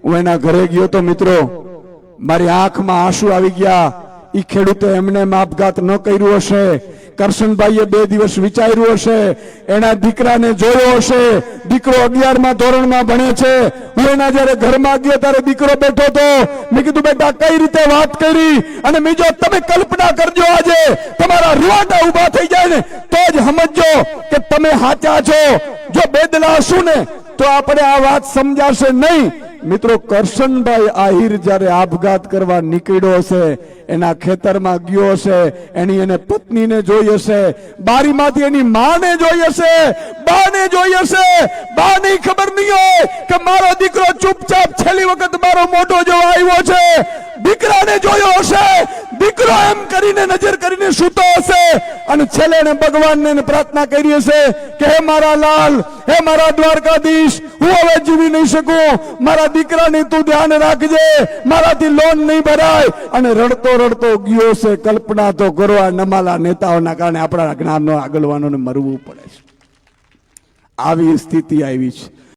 હું એના ઘરે ગયો તો મિત્રો, મારી આંખમાં આંસુ આવી ગયા. ઈ ખેડૂતે એમને આપઘાત ન કર્યું હશે, કરશનભાઈએ 2 દિવસ વિચાર્યું હશે, એના દીકરાને જોયો હશે. દીકરો 11મા ધોરણમાં ભણે છે. હું એના જયારે ઘરમાં ગયો ત્યારે દીકરો બેઠો હતો. મેં કીધું બેટા કઈ રીતે વાત કરી? અને બીજો તમે કલ્પના કરજો, આજે તમારા રૂવાટા ઉભા થઈ જાય ને તો જ સમજો કે તમે સાચા છો. જો બેદલા હશું ને તો આપણે આ વાત સમજાશે નહીં. મિત્રો, કરશનભાઈ આહિર જયારે આપઘાત કરવા નીકળ્યો હશે, એના ખેતરમાં ગયો હશે, એની એને પત્નીને જોઈ હશે, બારીમાંથી એની માને જોઈ હશે, બાને જોઈ હશે. બાને ખબર નહીં હોય કે મારો દીકરો ચૂપચાપ છેલ્લી વખત મારો મોટો જોવા આવ્યો છે. દીકરાને જોયો હશે, દીકરો એમ કરીને નજર કરીને સૂતો હશે અને છેલ્લે એને ભગવાનને પ્રાર્થના કરી હશે કે હે મારા લાલ, હે મારા દ્વારકાધીશ, હું હવે જીવી નહીં શકું, મારા દીકરાની તું ધ્યાન રાખજે, મારાથી લોન નહીં ભરાય. અને રડતો રડતો ગયો છે. કલ્પના તો કરો, આ નમાલા નેતાઓના કારણે આપણા જ્ઞાનનો આગળવાનોને મરવું પડે છે. આવી સ્થિતિ આવી છે.